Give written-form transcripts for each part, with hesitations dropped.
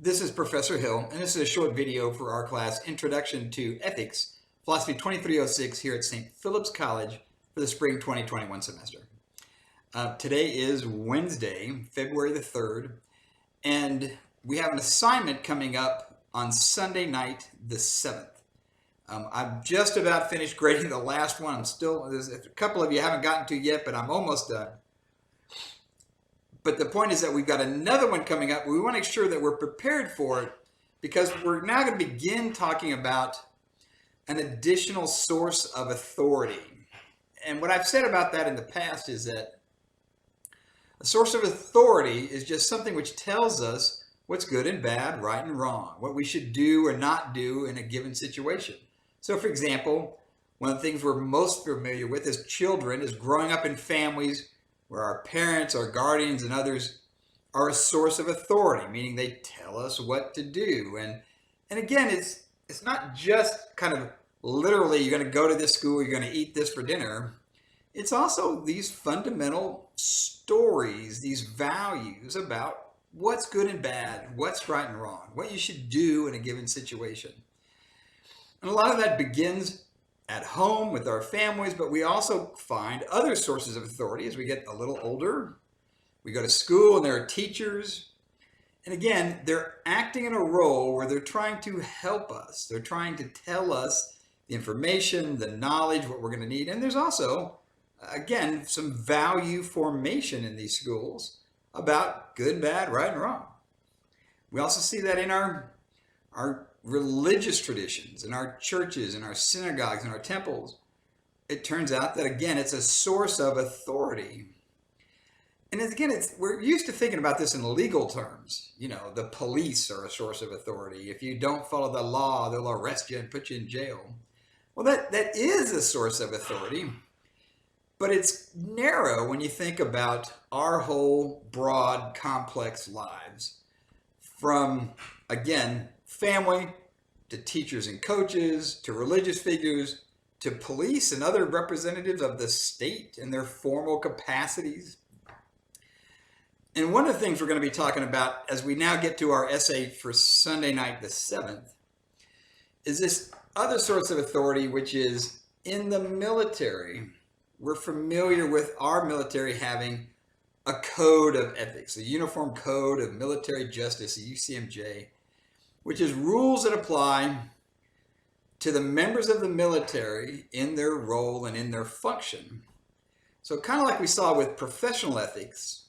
This is Professor Hill, and this is a short video for our class, Introduction to Ethics, Philosophy 2306 here at St. Philip's College for the spring 2021 semester. Today is Wednesday, February the 3rd, and we have an assignment coming up on Sunday night, the 7th. I've just about finished grading the last one. There's a couple of you I haven't gotten to yet, but I'm almost done. But the point is that we've got another one coming up. We want to make sure that we're prepared for it because we're now going to begin talking about an additional source of authority. And what I've said about that in the past is that a source of authority is just something which tells us what's good and bad, right and wrong, what we should do or not do in a given situation. So, for example, one of the things we're most familiar with as children is growing up in families where our parents, our guardians, and others are a source of authority, meaning they tell us what to do. And again, it's not just kind of literally you're going to go to this school, you're going to eat this for dinner. It's also these fundamental stories, these values about what's good and bad, what's right and wrong, what you should do in a given situation. And a lot of that begins at home with our families, but we also find other sources of authority as we get a little older. We go to school and there are teachers. And again, they're acting in a role where they're trying to help us. They're trying to tell us the information, the knowledge, what we're going to need. And there's also, again, some value formation in these schools about good, bad, right, and wrong. We also see that in our religious traditions, in our churches, in our synagogues, in our temples. It turns out that, again, it's a source of authority. And again, we're used to thinking about this in legal terms. You know, the police are a source of authority. If you don't follow the law, they'll arrest you and put you in jail. Well, that is a source of authority, but it's narrow when you think about our whole broad, complex lives. From, again, family to teachers and coaches to religious figures to police and other representatives of the state in their formal capacities. And one of the things we're going to be talking about as we now get to our essay for Sunday night the 7th is this other source of authority, which is in the military. We're familiar with our military having a code of ethics, a uniform code of military justice, a UCMJ, which is rules that apply to the members of the military in their role and in their function. So kind of like we saw with professional ethics,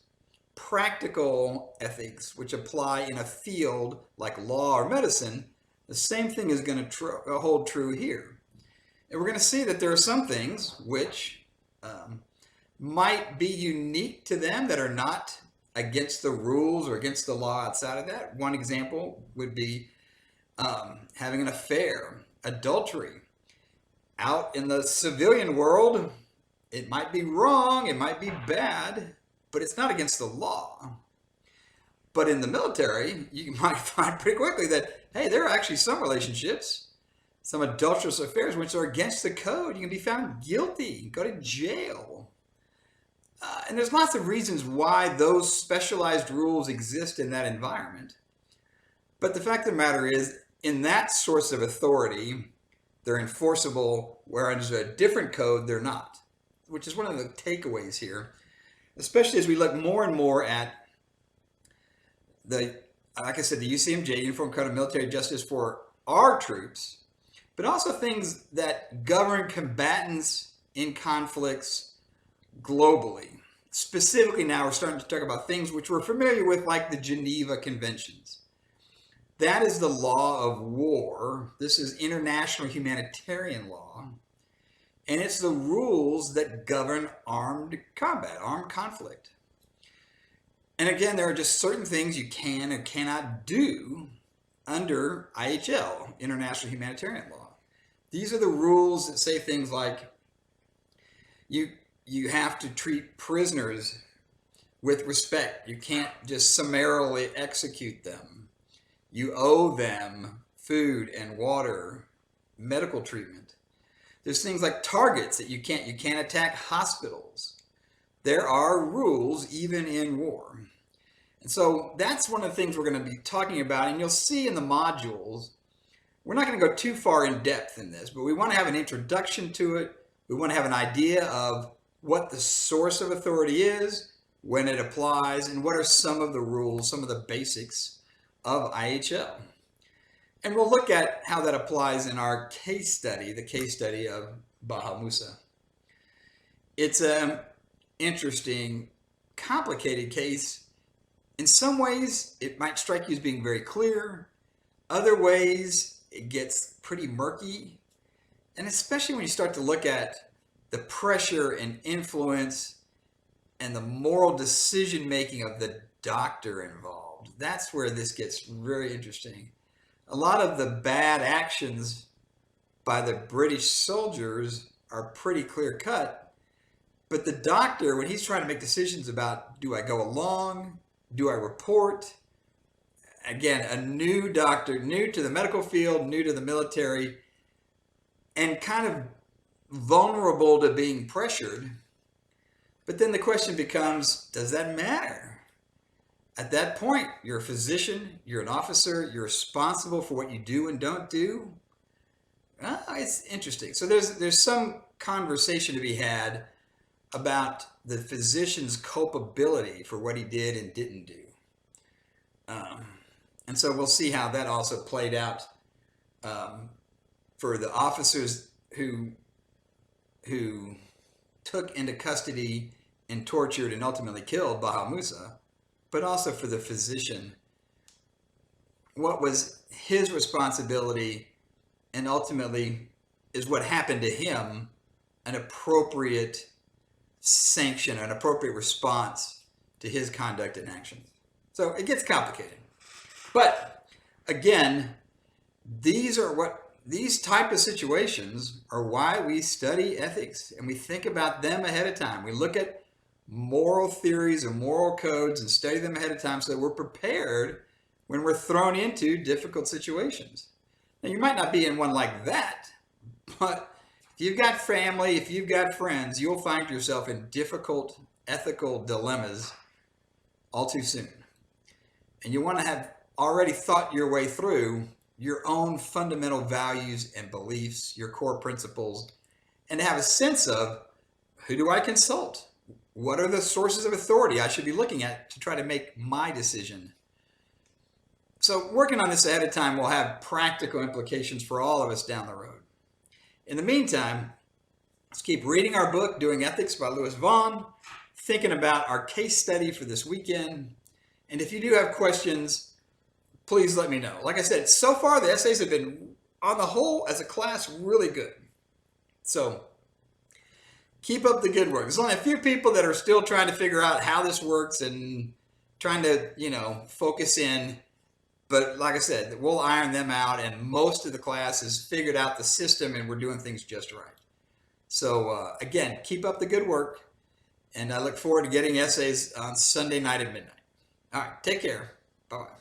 practical ethics, which apply in a field like law or medicine, the same thing is going to hold true here. And we're going to see that there are some things which might be unique to them that are not against the rules or against the law outside of that. One example would be having an affair, adultery. Out in the civilian world, it might be wrong, it might be bad, but it's not against the law. But in the military, you might find pretty quickly that, hey, there are actually some relationships, some adulterous affairs which are against the code. You can be found guilty, go to jail. And there's lots of reasons why those specialized rules exist in that environment. But the fact of the matter is, in that source of authority, they're enforceable, whereas a different code, they're not, which is one of the takeaways here, especially as we look more and more at like I said, the UCMJ, Uniform Code of Military Justice for our troops, but also things that govern combatants in conflicts globally. Specifically now, we're starting to talk about things which we're familiar with, like the Geneva Conventions. That is the law of war. This is international humanitarian law. And it's the rules that govern armed combat, armed conflict. And again, there are just certain things you can and cannot do under IHL, international humanitarian law. These are the rules that say things like you have to treat prisoners with respect. You can't just summarily execute them. You owe them food and water, medical treatment. There's things like targets that you can't attack hospitals. There are rules even in war. And so that's one of the things we're going to be talking about. And you'll see in the modules, we're not going to go too far in depth in this, but we want to have an introduction to it. We want to have an idea of what the source of authority is, when it applies, and what are some of the rules, some of the basics of IHL. And we'll look at how that applies in our case study, the case study of Baha Musa. It's an interesting, complicated case. In some ways, it might strike you as being very clear. Other ways, it gets pretty murky. And especially when you start to look at the pressure and influence and the moral decision-making of the doctor involved. That's where this gets very interesting. A lot of the bad actions by the British soldiers are pretty clear-cut, but the doctor, when he's trying to make decisions about, do I go along? Do I report? Again, a new doctor, new to the medical field, new to the military, and kind of vulnerable to being pressured. But then the question becomes, does that matter? At that point, you're a physician, you're an officer, you're responsible for what you do and don't do. It's interesting. So there's some conversation to be had about the physician's culpability for what he did and didn't do. And so we'll see how that also played out for the officers who took into custody and tortured and ultimately killed Baha Musa, but also for the physician. What was his responsibility, and ultimately is what happened to him an appropriate sanction, an appropriate response to his conduct and actions. So it gets complicated. But again, these type of situations are why we study ethics, and we think about them ahead of time. We look at moral theories and moral codes and study them ahead of time so that we're prepared when we're thrown into difficult situations. Now, you might not be in one like that, but if you've got family, if you've got friends, you'll find yourself in difficult ethical dilemmas all too soon. And you want to have already thought your way through your own fundamental values and beliefs, your core principles, and to have a sense of, who do I consult? What are the sources of authority I should be looking at to try to make my decision? So working on this ahead of time will have practical implications for all of us down the road. In the meantime, let's keep reading our book, Doing Ethics by Lewis Vaughn, thinking about our case study for this weekend. And if you do have questions, please let me know. Like I said, so far the essays have been, on the whole, as a class, really good. So keep up the good work. There's only a few people that are still trying to figure out how this works and trying to, focus in. But like I said, we'll iron them out, and most of the class has figured out the system, and we're doing things just right. So again, keep up the good work, and I look forward to getting essays on Sunday night at midnight. All right, take care. Bye-bye.